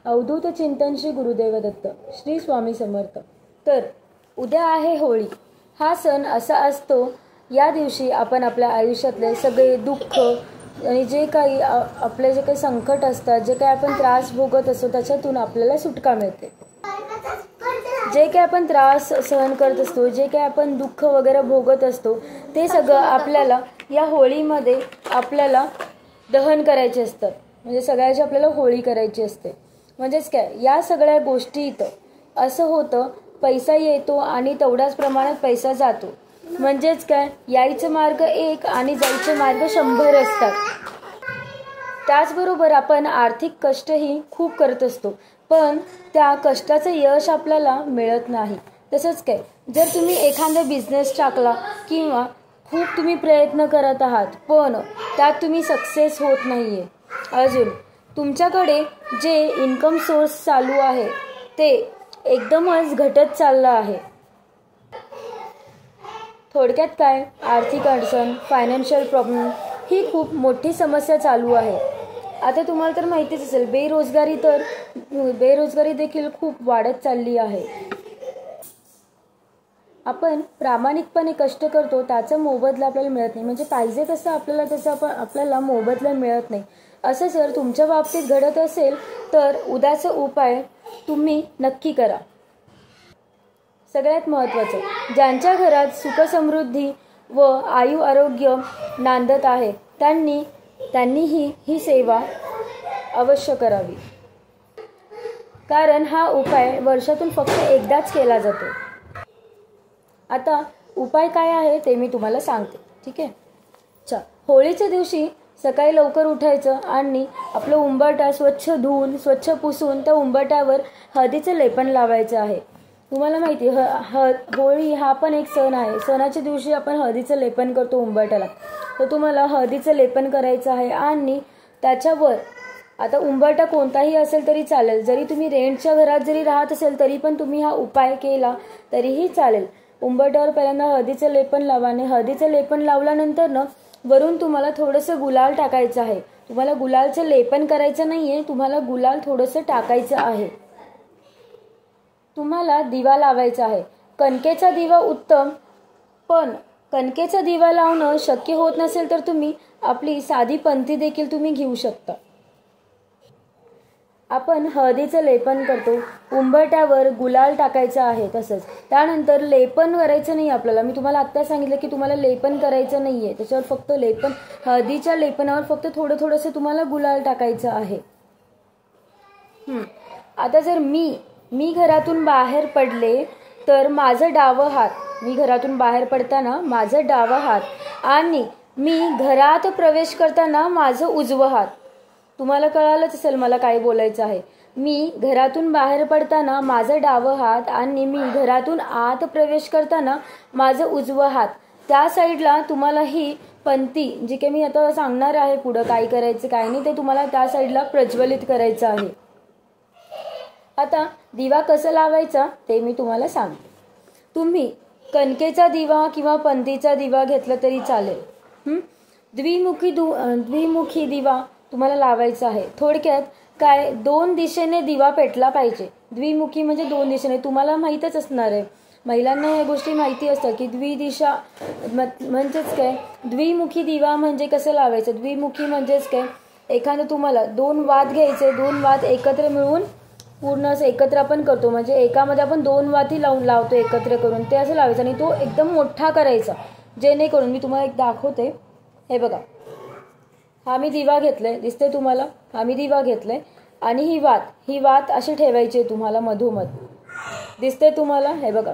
अवधूत चिंतन श्री गुरुदेव दत्त श्री स्वामी समर्थ। तर उद्या आहे होळी। हा सण असा असतो, या दिवशी आपण आपल्या आयुष्यातले सगळे दुःख आणि जे काही आपले जे काही संकट असतात, जे काही आपण त्रास भोगत असतो त्याच्यातून आपल्याला सुटका मिळते। जे काही आपण त्रास सहन करत असतो, जे काही आपण दुःख वगैरे भोगत असतो, ते सगळं आपल्याला या होळीमध्ये आपल्याला दहन करायचे असतात। म्हणजे सगळ्याची आपल्याला होळी करायची असते। म्हणजेच काय, या सगळ्या गोष्टीत असं होतं, पैसा येतो आणि तेवढ्याच प्रमाणात पैसा जातो। म्हणजेच काय, यायचं मार्ग एक आणि जायचे मार्ग 100 असतात। त्याचबरोबर आपण आर्थिक कष्टही खूप करत असतो, पण त्या कष्टाचं यश आपल्याला मिळत नाही। तसंच काय, जर तुम्ही एखादा बिझनेस टाकला किंवा खूप तुम्ही प्रयत्न करत आहात, पण त्यात तुम्ही सक्सेस होत नाहीये, अजून तुमच्याकडे जे इन्कम सोर्स चालू आहे ते एकदमच घटत चाललं आहे। थोडक्यात काय, आर्थिक अडचण, फायनान्शियल प्रॉब्लेम ही खूप मोठी समस्या चालू आहे। आता तुम्हाला तर माहितीच असेल, बेरोजगारी देखील खूप वाढत चालली आहे। आपण प्रामाणिकपणे कष्ट करतो, त्याचा मोबदला आपल्याला मिळत नाही। म्हणजे पाहिजे तसं आपल्याला मोबदला मिळत नाही। असं जर तुमच्या बाबतीत घडत असेल तर उद्याचा उपाय तुम्ही नक्की करा। सगळ्यात महत्त्वाचं, ज्यांच्या घरात सुखसमृद्धी व आयु आरोग्य नांदत आहे त्यांनीही ही सेवा अवश्य करावी, कारण हा उपाय वर्षातून फक्त एकदाच केला जातो। आता उपाय काय आहे ते मी तुम्हाला सांगते, ठीक आहे। होळीच्या दिवशी सकाळी लवकर उठायचं आणि आपलं उंबरठा स्वच्छ धुवून, स्वच्छ पुसून त्या उंबरठ्यावर हळदीचं लेपन लावायचं आहे। तुम्हाला माहिती होळी हा पण एक सण आहे। सणाच्या दिवशी आपण हळदीचं लेपन करतो उंबरठ्याला, तर तुम्हाला हळदीचं लेपन करायचं आहे। आणि त्याच्यावर आता उंबरठा कोणताही असेल तरी चालेल, जरी तुम्ही रेंटच्या घरात जरी राहत असेल तरी पण तुम्ही हा उपाय केला तरीही चालेल। उंबरठ्यावर पहिल्यांदा हळदीचं लेपन लावा आणि हळदीचं लेपन लावल्यानंतर वरून तुम्हाला थोडंसं गुलाल टाकायचं आहे। तुम्हाला गुलालचं लेपन करायचं नाहीये, तुम्हाला गुलाल थोडंसं टाकायचं आहे। तुम्हाला दिवा लावायचा आहे। कणकेचा दिवा उत्तम, पण कणकेचा दिवा लावणं शक्य होत नसेल तर तुम्ही आपली साधी पंथी देखील तुम्ही घेऊ शकता। आपण हळदीचं लेपन करतो, उंबरठ्यावर गुलाल टाकायचा आहे। तसंच त्यानंतर लेपन करायचं नाही आपल्याला। मी तुम्हाला आत्ता सांगितलं की तुम्हाला लेपन करायचं नाहीये, त्याच्यावर फक्त हळदीच्या लेपनावर फक्त थोडंसं तुम्हाला गुलाल टाकायचं आहे। आता जर मी घरातून बाहेर पडले तर माझं डावं हात, मी घरातून बाहेर पडताना माझं डावं हात आणि मी घरात प्रवेश करताना माझं उजवं हात। तुम्हाला कळालंच असेल मला काय बोलायचं आहे। मी घरातून बाहेर पडताना माझं डावं हात आणि मी घरातून आत प्रवेश करताना माझं उजवं हात, त्या साईडला तुम्हाला ही पंथी जी काही मी आता सांगणार आहे पुढं काय करायचं काय नाही, ते तुम्हाला त्या साईडला प्रज्वलित करायचं आहे। आता दिवा कसा लावायचा ते मी तुम्हाला सांगते। तुम्ही कणकेचा दिवा किंवा पंथीचा दिवा घेतला तरी चालेल। द्विमुखी दिवा तुम्हाला लावायचा आहे। थोडक्यात काय, 2 दिशेने दिवा पेटला पाहिजे। द्विमुखी म्हणजे 2 दिशेने, तुम्हाला माहीतच असणार आहे, महिलांना या गोष्टी माहिती असतात की द्विदिशा म्हणजेच काय, द्विमुखी दिवा म्हणजे कसं लावायचं। द्विमुखी म्हणजेच काय, एखादं तुम्हाला 2 वात घ्यायचे, 2 वात एकत्र मिळवून पूर्ण असं एकत्र आपण करतो, म्हणजे एकामध्ये आपण 2 वाती लावतो एकत्र करून, ते असं लावायचं आणि तो एकदम मोठा करायचा, जेणेकरून मी तुम्हाला एक दाखवते। हे बघा, हा मी दिवा घेतलाय, दिसतंय तुम्हाला, हा मी दिवा घेतलाय आणि ही वात अशी ठेवायची तुम्हाला मधोमध, दिसतंय तुम्हाला, हे बघा।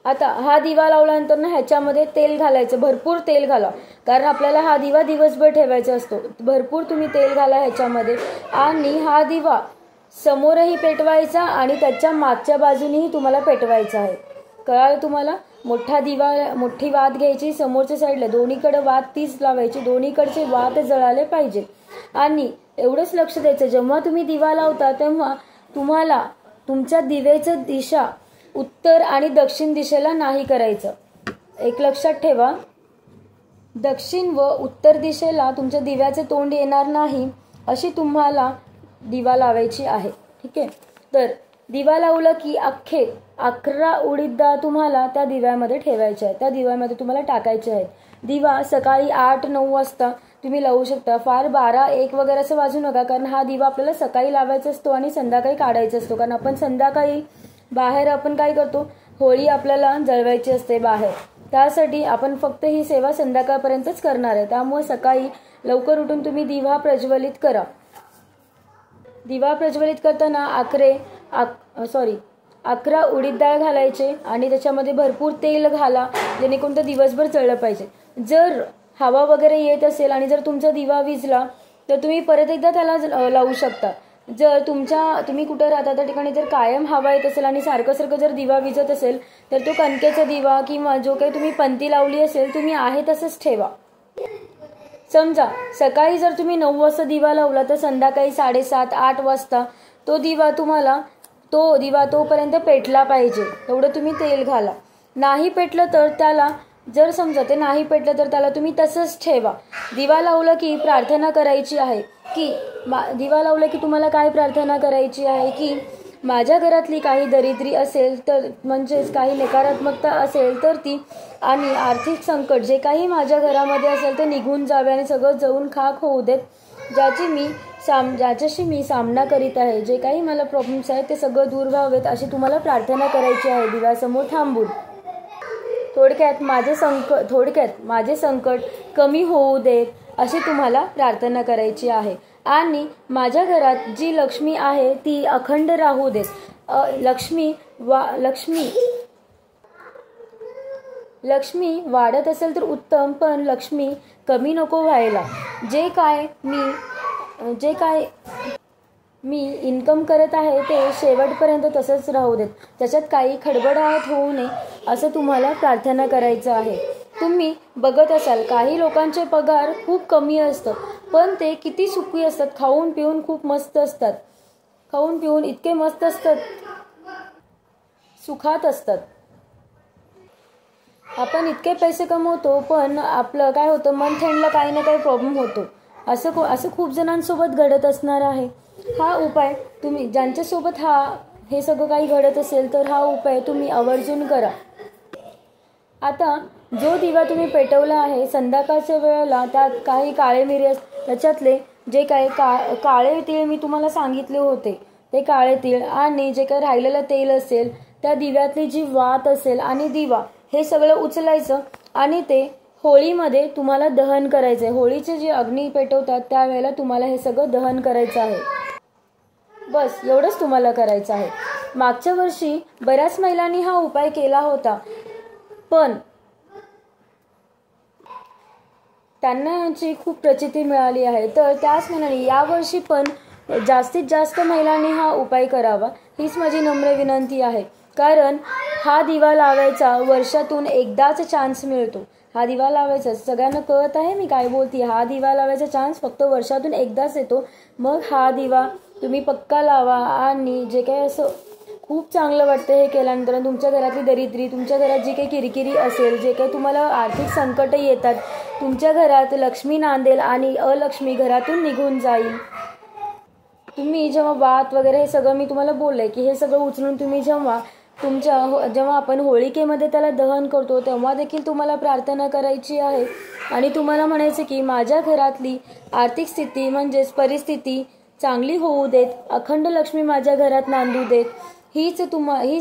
आता हा दिवा लावल्यानंतर ह्याच्यामध्ये तेल घालायचं, भरपूर तेल घाला, कारण आपल्याला हा दिवा दिवसभर ठेवायचा असतो। भरपूर तुम्ही तेल घाला ह्याच्यामध्ये आणि हा दिवा समोरही पेटवायचा आणि त्याच्या मागच्या बाजूनेही तुम्हाला पेटवायचा आहे। कळालं तुम्हाला? मोठी वात घ्यायची, समोरच्या साईडला दोन्हीकडे वात तीच लावायची, दोन्हीकडचे वात जळाले पाहिजे। आणि एवढंच लक्ष द्यायचं, जेव्हा तुम्ही दिवा लावता तेव्हा तुम्हाला तुमच्या दिव्याची दिशा उत्तर आणि दक्षिण दिशेला नाही करायचं। एक लक्षात ठेवा, दक्षिण व उत्तर दिशेला तुमच्या दिव्याचे तोंड येणार नाही, अशी तुम्हाला दिवा लावायची आहे, ठीक आहे. तर दिवा लावला की अख्खे 11 उडीद डाळ तुम्हाला त्या दिव्यामध्ये ठेवायचे आहे, त्या दिव्यामध्ये तुम्हाला टाकायचे आहेत. दिवा सकाळी 8-9 वाजता तुम्ही लावू शकता. फार 12-1 वगैरे असं वाजू नका, कारण हा दिवा आपल्याला सकाळी लावायचा असतो आणि संध्याकाळी काढायचा असतो. कारण आपण संध्याकाळी बाहेर आपण काय करतो, होळी आपल्याला जळवायची असते बाहेर, त्यासाठी आपण फक्त ही सेवा संध्याकाळपर्यंतच करणार आहे. त्यामुळे सकाळी लवकर उठून तुम्ही दिवा प्रज्वलित करा. दिवा प्रज्वलित करताना 11 उडीद डाळ घालायचे आणि त्याच्यामध्ये भरपूर तेल घाला, जेणेकरून ते दिवसभर जळलं पाहिजे. जर हवा वगैरे येत असेल आणि जर तुमचा दिवा विझला तर तुम्ही परत एकदा त्याला लावू शकता. जर तुम्ही कुठं राहता त्या ठिकाणी जर कायम हवा येत असेल आणि सारखं जर दिवा विझत असेल तर तो कणकेचा दिवा किंवा जो काही तुम्ही पंती लावली असेल तुम्ही आहे तसंच ठेवा. समजा सकाळी जर तुम्ही 9 वाजता दिवा लावला तर संध्याकाळी 7:30-8 वाजता तो दिवा तोपर्यंत पेटला पाहिजे, तेवढं तुम्ही तेल घाला. नाही पेटलं तर त्याला तुम्ही तसंच ठेवा. दिवा लावलं की प्रार्थना करायची आहे की तुम्हाला काय प्रार्थना करायची आहे की माझ्या घरातली काही दरिद्री असेल तर म्हणजेच काही नकारात्मकता असेल तर ती आणि आर्थिक संकट जे काही माझ्या घरामध्ये असेल ते निघून जावे आणि सगळं जळून खाक होऊ देत. ज्याच्याशी मी सामना करीत आहे, जे काही मला प्रॉब्लेम्स आहेत ते सगळं दूर व्हावेत अशी तुम्हाला प्रार्थना करायची आहे दिव्यासमोर थांबून. थोडक्यात माझे संकट कमी होऊ देत अशी तुम्हाला प्रार्थना करायची आहे आणि माझ्या घरात जी लक्ष्मी आहे ती अखंड राहू देत. लक्ष्मी वाढत असेल तर उत्तम, पण लक्ष्मी कमी नको व्हायला. जे काय मी इन्कम करत आहे ते शेवटपर्यंत तसंच राहू देत, त्याच्यात काही खडबडाट होऊ नये असं तुम्हाला प्रार्थना करायचं आहे. तुम्ही बघत असाल काही लोकांचे पगार खूप कमी असतं पण ते किती सुखी असतात, खाऊन पिऊन खूप मस्त असतात, खाऊन पिऊन इतके मस्त असतात, सुखात असतात. आपण इतके पैसे कमवतो पण आपलं काय होतं, मंथ एंडला काही ना काही प्रॉब्लेम होतो. असं खूप जणांसोबत घडत असणार आहे. हा उपाय तुम्ही ज्यांच्यासोबत हे सगळं काही घडत असेल तर हा उपाय तुम्ही आवर्जून करा. आता जो दिवा तुम्ही पेटवला आहे संध्याकाळच्या वेळेला त्यात काही काळे मिरे त्याच्यातले जे काही काळे तीळ मी तुम्हाला सांगितले होते ते काळे तीळ आणि जे काही राहिलेलं तेल असेल त्या दिव्यातली जी वात असेल आणि दिवा हे सगळं उचलायचं आणि ते होळीमध्ये तुम्हाला दहन करायचं आहे. होळीचे जे अग्नी पेटवतात त्यावेळेला तुम्हाला हे सगळं दहन करायचं आहे. बस एवढंच तुम्हाला करायचं आहे. मागच्या वर्षी बऱ्याच महिलांनी हा उपाय केला होता पण त्यांना याची खूप प्रचिती मिळाली आहे. तर त्याच मनाने यावर्षी पण जास्तीत जास्त महिलांनी हा उपाय करावा हीच माझी नम्र विनंती आहे. कारण हा दिवा लावायचा वर्षातून एकदाच चान्स मिळतो. हा दिवा लावायचा सगळ्यांना कळत आहे मी काय बोलते. हा दिवा लावायचा चान्स फक्त वर्षातून एकदाच येतो. मग हा दिवा तुम्ही पक्का लावा आणि जे काही असं खूप चांगलं वाटतं हे केल्यानंतर तुमच्या घरातली दरिद्री, तुमच्या घरात जी काही किरकिरी असेल, जे काही तुम्हाला आर्थिक संकट येतात, तुमच्या घरात लक्ष्मी नांदेल आणि अलक्ष्मी घरातून निघून जाईल. तुम्ही जेव्हा वात वगैरे हे सगळं मी तुम्हाला बोलले की हे सगळं उचलून तुम्ही जेव्हा आपण होळिकेमध्ये त्याला दहन करतो तेव्हा देखील तुम्हाला प्रार्थना करायची आहे आणि तुम्हाला म्हणायचं की माझ्या घरातली आर्थिक स्थिती म्हणजेच परिस्थिती चांगली होऊ देत, अखंड लक्ष्मी माझ्या घरात नांदू देत, हीच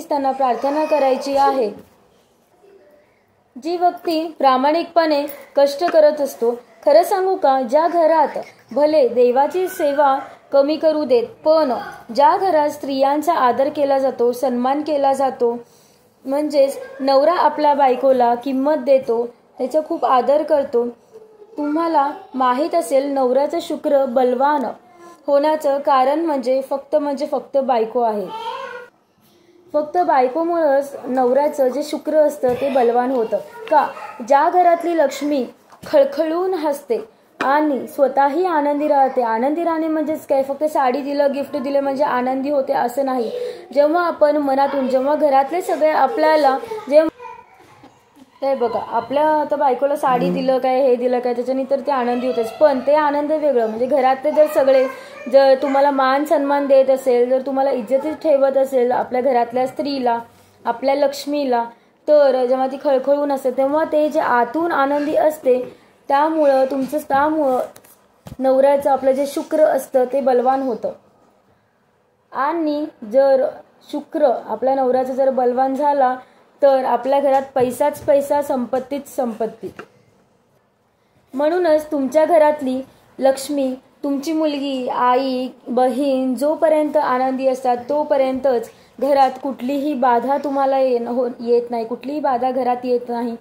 त्यांना प्रार्थना करायची आहे. जी व्यक्ती प्रामाणिकपणे कष्ट करत असतो, खरं सांगू का, ज्या घरात भले देवाची सेवा कमी करू देत पण ज्या घरात स्त्रियांचा आदर केला जातो, सन्मान केला जातो, म्हणजेच नवरा आपल्या बायकोला किंमत देतो, त्याचा खूप आदर करतो. तुम्हाला माहीत असेल नवऱ्याचं शुक्र बलवान होण्याचं कारण म्हणजे फक्त बायको आहे. फक्त बायकोमुळंच नवऱ्याचं जे शुक्र असतं ते बलवान होतं. का? ज्या घरातली लक्ष्मी खळखळून हसते आणि स्वतःही आनंदी राहते. आनंदी राहणे म्हणजेच काय, फक्त साडी दिलं, गिफ्ट दिलं म्हणजे आनंदी होते असं नाही. जेव्हा आपण मनातून, जेव्हा घरातले सगळे आपल्याला हे बघा, आपल्या आता बायकोला साडी दिलं काय, हे दिलं काय, त्याच्याने तर ते आनंदी होतेच. पण ते आनंद वेगळं. म्हणजे घरातले जर सगळे जर तुम्हाला मान सन्मान देत असेल, जर तुम्हाला इज्जतीत ठेवत असेल आपल्या घरातल्या स्त्रीला, आपल्या लक्ष्मीला, तर जेव्हा ती खळखळून असते तेव्हा ते जे आतून आनंदी असते, त्यामुळं नवऱ्याचं आपलं जे शुक्र असतं ते बलवान होतं. आणि जर शुक्र आपल्या नवऱ्याचा जर बलवान झाला तर आपल्या घरात पैसाच पैसा, संपत्तीच संपत्ती. म्हणूनच तुमच्या घरातली लक्ष्मी, तुमची मुलगी, आई, बहीण जोपर्यंत आनंदी असतात तोपर्यंतच घरात कुठलीही बाधा तुम्हाला येत नाही, कुठलीही बाधा घरात येत नाही,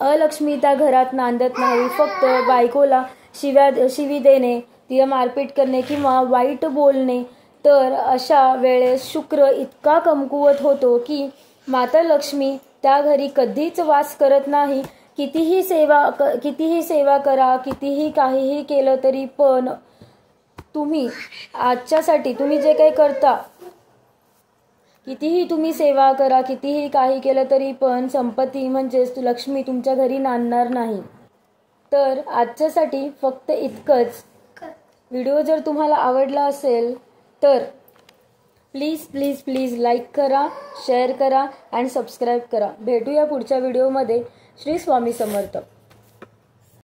अलक्ष्मीता घरात नांदत नाही. फक्त बायकोला शिवी देणे, तिला मारपीट करणे किंवा वाईट बोलणे, तर अशा वेळेस शुक्र इतका कमकुवत होतो की माता लक्ष्मी त्या घरी कधीच वास करत नाही. कितीही सेवा करा, कितीही काहीही केलं तरी पण तुम्ही आजच्यासाठी तुम्ही जे काही करता, कितीही तुम्ही सेवा करा, कितीही काही केलं तरी पण संपत्ती म्हणजेच लक्ष्मी तुमच्या घरी नांदणार नाही. तर आजच्यासाठी फक्त इतकंच. व्हिडिओ जर तुम्हाला आवडला असेल तर प्लीज प्लीज प्लीज लाईक करा, शेअर करा आणि सबस्क्राईब करा. भेटूया पुढच्या व्हिडिओमध्ये. श्री स्वामी समर्थ.